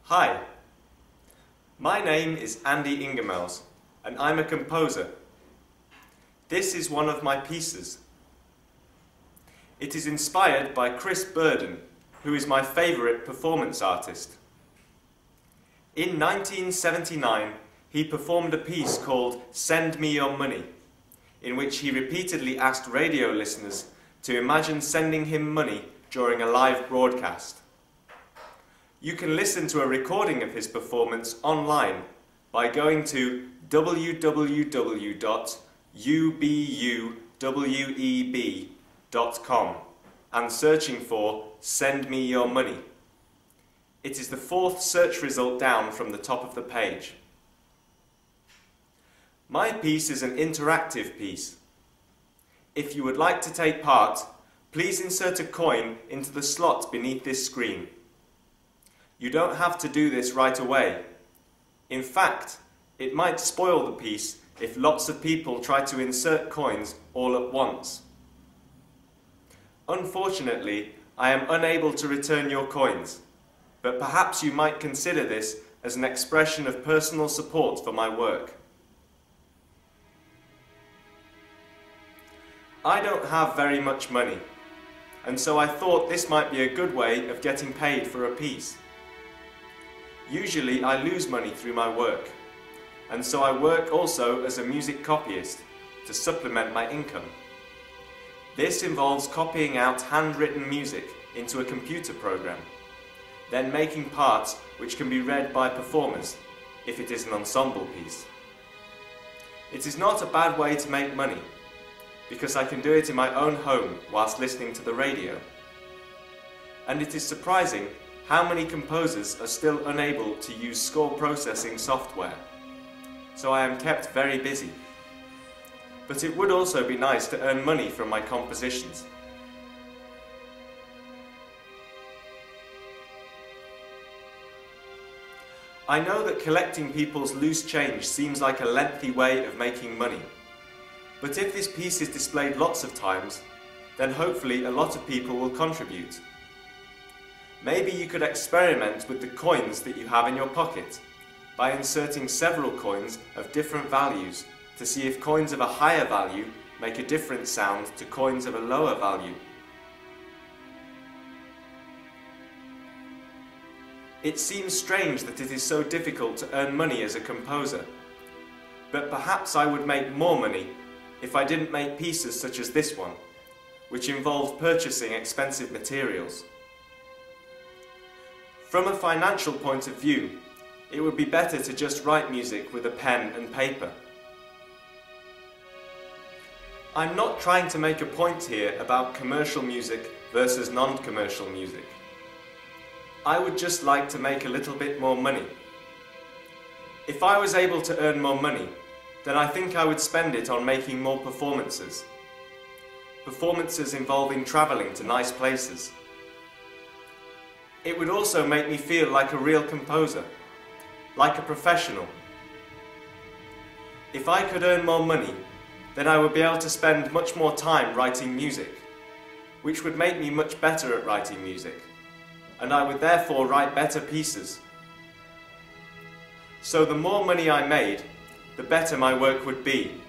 Hi, my name is Andy Ingamells and I'm a composer. This is one of my pieces. It is inspired by Chris Burden, who is my favourite performance artist. In 1979, he performed a piece called "Send Me Your Money," in which he repeatedly asked radio listeners to imagine sending him money during a live broadcast. You can listen to a recording of his performance online by going to www.ubuweb.com and searching for "Send Me Your Money." It is the fourth search result down from the top of the page. My piece is an interactive piece. If you would like to take part, please insert a coin into the slot beneath this screen. You don't have to do this right away. In fact, it might spoil the piece if lots of people try to insert coins all at once. Unfortunately, I am unable to return your coins, but perhaps you might consider this as an expression of personal support for my work. I don't have very much money, and so I thought this might be a good way of getting paid for a piece. Usually I lose money through my work, and so I work also as a music copyist to supplement my income. This involves copying out handwritten music into a computer program, then making parts which can be read by performers if it is an ensemble piece. It is not a bad way to make money, because I can do it in my own home whilst listening to the radio. And it is surprising how many composers are still unable to use score processing software, so I am kept very busy. But it would also be nice to earn money from my compositions. I know that collecting people's loose change seems like a lengthy way of making money, but if this piece is displayed lots of times, then hopefully a lot of people will contribute. Maybe you could experiment with the coins that you have in your pocket by inserting several coins of different values to see if coins of a higher value make a different sound to coins of a lower value. It seems strange that it is so difficult to earn money as a composer, but perhaps I would make more money if I didn't make pieces such as this one, which involved purchasing expensive materials. From a financial point of view, it would be better to just write music with a pen and paper. I'm not trying to make a point here about commercial music versus non-commercial music. I would just like to make a little bit more money. If I was able to earn more money, then I think I would spend it on making more performances. Performances involving travelling to nice places. It would also make me feel like a real composer, like a professional. If I could earn more money, then I would be able to spend much more time writing music, which would make me much better at writing music, and I would therefore write better pieces. So the more money I made, the better my work would be.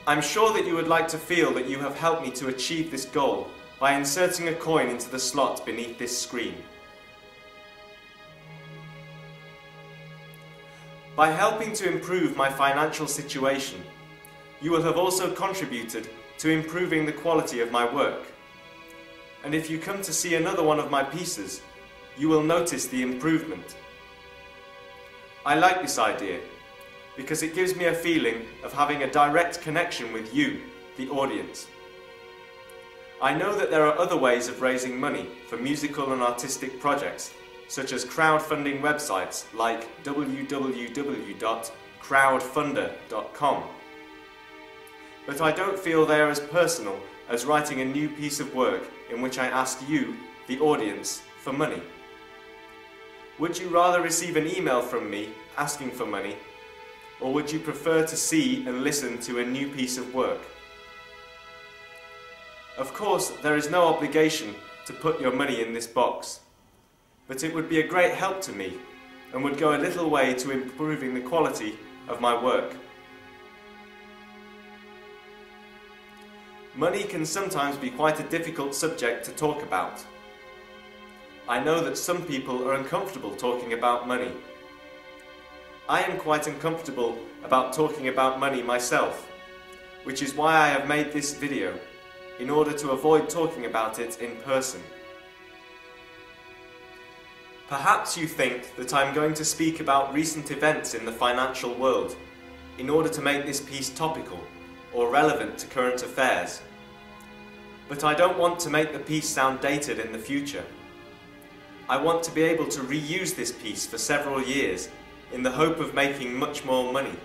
I'm sure that you would like to feel that you have helped me to achieve this goal by inserting a coin into the slot beneath this screen. By helping to improve my financial situation, you will have also contributed to improving the quality of my work. And if you come to see another one of my pieces, you will notice the improvement. I like this idea because it gives me a feeling of having a direct connection with you, the audience. I know that there are other ways of raising money for musical and artistic projects, such as crowdfunding websites like www.crowdfunder.com. But I don't feel they are as personal as writing a new piece of work in which I ask you, the audience, for money. Would you rather receive an email from me asking for money, or would you prefer to see and listen to a new piece of work? Of course, there is no obligation to put your money in this box. but it would be a great help to me and would go a little way to improving the quality of my work. Money can sometimes be quite a difficult subject to talk about. I know that some people are uncomfortable talking about money. I am quite uncomfortable about talking about money myself, which is why I have made this video, in order to avoid talking about it in person. Perhaps you think that I'm going to speak about recent events in the financial world in order to make this piece topical or relevant to current affairs. But I don't want to make the piece sound dated in the future. I want to be able to reuse this piece for several years in the hope of making much more money.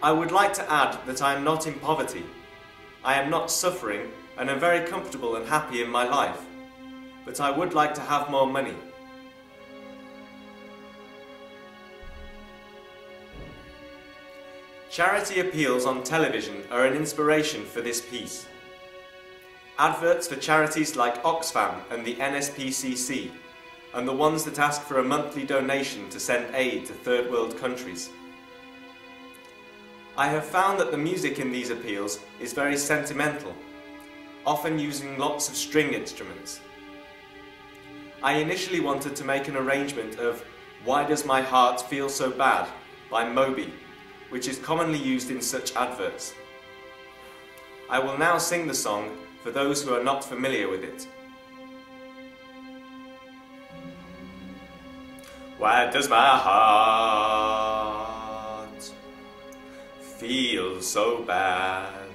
I would like to add that I am not in poverty. I am not suffering and am very comfortable and happy in my life. But I would like to have more money. Charity appeals on television are an inspiration for this piece. Adverts for charities like Oxfam and the NSPCC, and the ones that ask for a monthly donation to send aid to third world countries. I have found that the music in these appeals is very sentimental, often using lots of string instruments. I initially wanted to make an arrangement of "Why Does My Heart Feel So Bad" by Moby, which is commonly used in such adverts. I will now sing the song for those who are not familiar with it. Why does my heart feel so bad?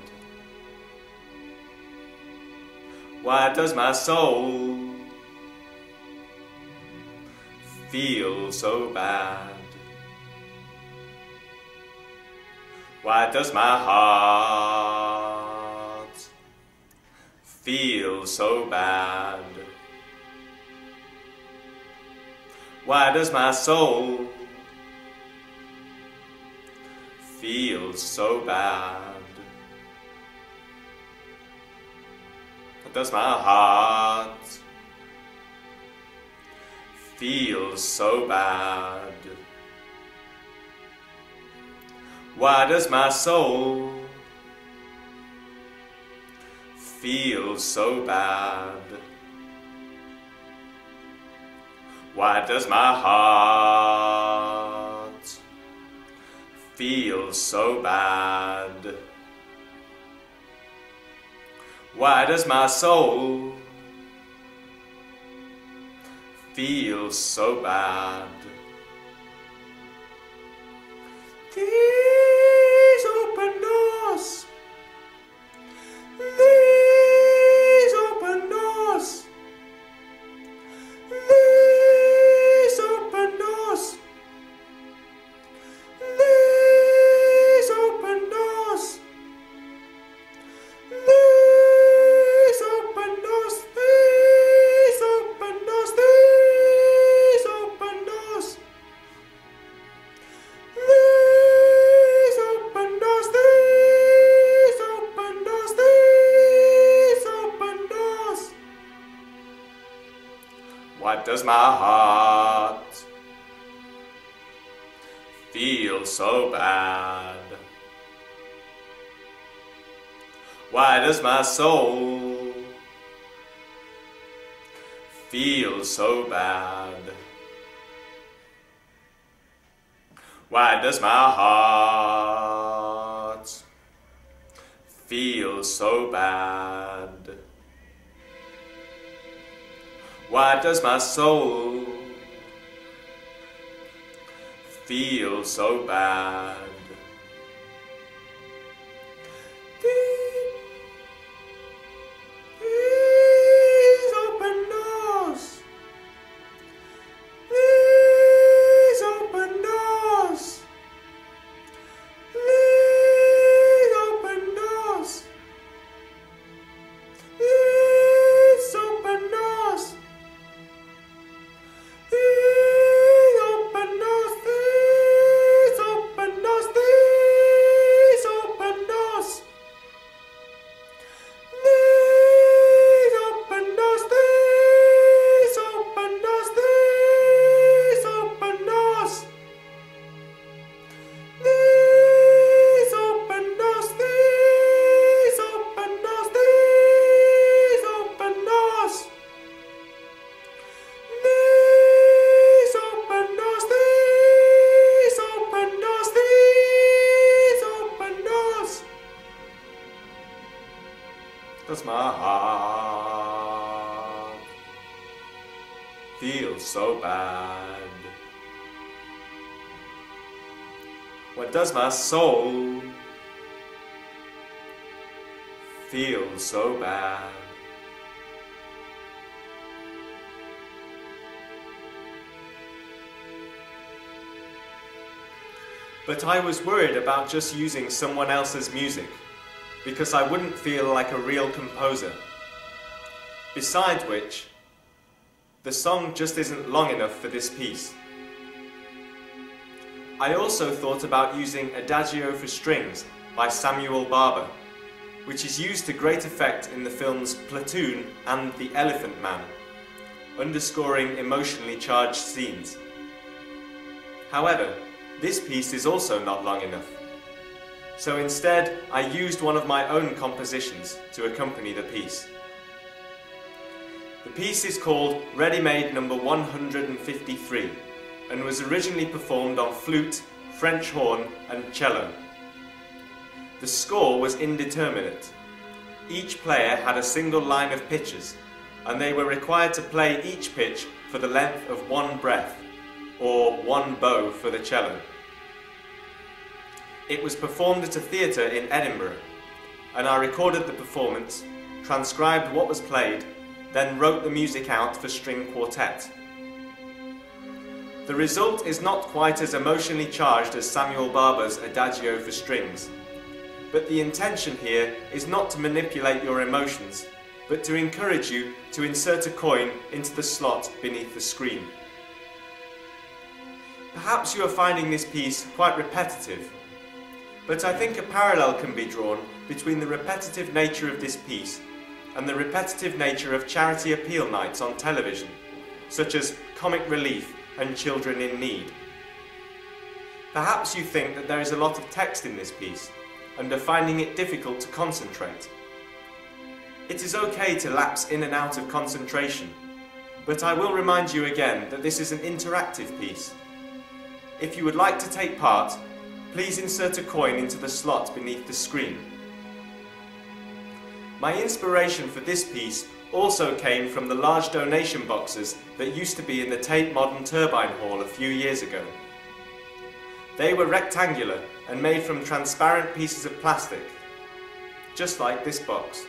Why does my soul feel so bad? Why does my heart feel so bad? Why does my soul feel so bad? Why does my heart feel so bad? Why does my soul feel so bad? Why does my heart feel so bad? Why does my soul feel so bad? These open doors, these open doors, these open doors, these open doors, these open doors, these open doors, these open doors. Why does my heart feel so bad? Why does my soul feel so bad? Why does my heart feel so bad? Why does my soul feel so bad? These open doors, these open doors, these open doors, these open doors. does my heart feel so bad? What does my soul feel so bad? But I was worried about just using someone else's music, because I wouldn't feel like a real composer. Besides which, the song just isn't long enough for this piece. I also thought about using Adagio for Strings by Samuel Barber, which is used to great effect in the films Platoon and The Elephant Man, underscoring emotionally charged scenes. However, this piece is also not long enough. So instead, I used one of my own compositions to accompany the piece. The piece is called Ready-Made No. 153 and was originally performed on flute, French horn and cello. The score was indeterminate. Each player had a single line of pitches, and they were required to play each pitch for the length of one breath, or one bow for the cello. It was performed at a theatre in Edinburgh, and I recorded the performance, transcribed what was played, then wrote the music out for string quartet. The result is not quite as emotionally charged as Samuel Barber's Adagio for Strings, but the intention here is not to manipulate your emotions, but to encourage you to insert a coin into the slot beneath the screen. Perhaps you are finding this piece quite repetitive, but I think a parallel can be drawn between the repetitive nature of this piece and the repetitive nature of charity appeal nights on television, such as Comic Relief and Children in Need. Perhaps you think that there is a lot of text in this piece and are finding it difficult to concentrate. It is okay to lapse in and out of concentration, but I will remind you again that this is an interactive piece. If you would like to take part, please insert a coin into the slot beneath the screen. My inspiration for this piece also came from the large donation boxes that used to be in the Tate Modern Turbine Hall a few years ago. They were rectangular and made from transparent pieces of plastic, just like this box.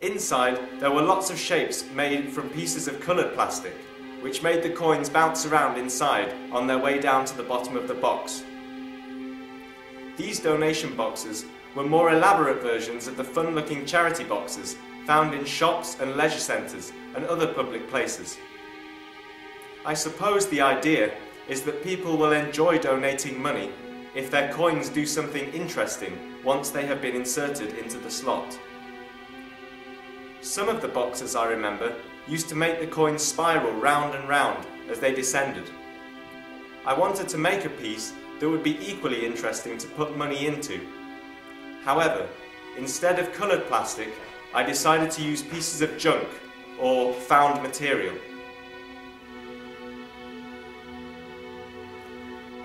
Inside, there were lots of shapes made from pieces of coloured plastic, which made the coins bounce around inside on their way down to the bottom of the box. These donation boxes were more elaborate versions of the fun-looking charity boxes found in shops and leisure centres and other public places. I suppose the idea is that people will enjoy donating money if their coins do something interesting once they have been inserted into the slot. Some of the boxes, I remember, used to make the coins spiral round and round as they descended. I wanted to make a piece that would be equally interesting to put money into. However, instead of coloured plastic, I decided to use pieces of junk, or found material.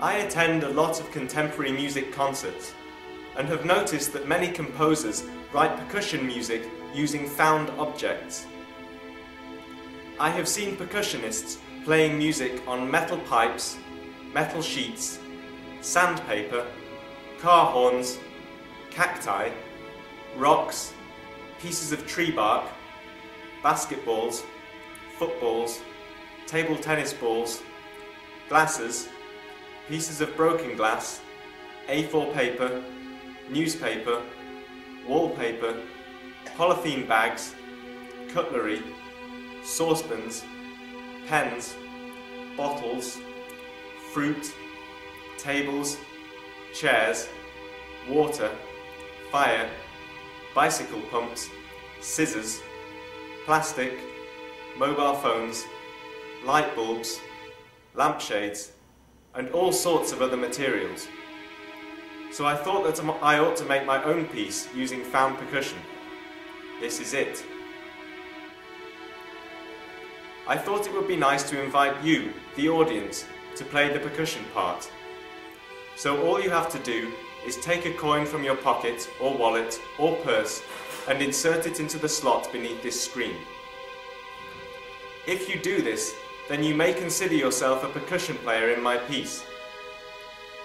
I attend a lot of contemporary music concerts, and have noticed that many composers write percussion music using found objects. I have seen percussionists playing music on metal pipes, metal sheets, sandpaper, car horns, cacti, rocks, pieces of tree bark, basketballs, footballs, table tennis balls, glasses, pieces of broken glass, A4 paper, newspaper, wallpaper, polythene bags, cutlery, saucepans, pens, bottles, fruit, tables, chairs, water, fire, bicycle pumps, scissors, plastic, mobile phones, light bulbs, lampshades, and all sorts of other materials. So I thought that I ought to make my own piece using found percussion. This is it. I thought it would be nice to invite you, the audience, to play the percussion part. So all you have to do is take a coin from your pocket or wallet or purse and insert it into the slot beneath this screen. If you do this, then you may consider yourself a percussion player in my piece.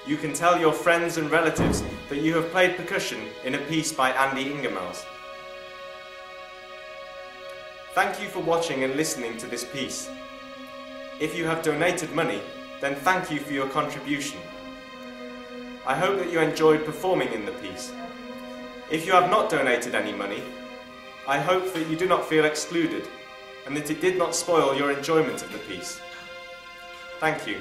You can tell your friends and relatives that you have played percussion in a piece by Andy Ingamells. Thank you for watching and listening to this piece. If you have donated money, then thank you for your contribution. I hope that you enjoyed performing in the piece. If you have not donated any money, I hope that you do not feel excluded and that it did not spoil your enjoyment of the piece. Thank you.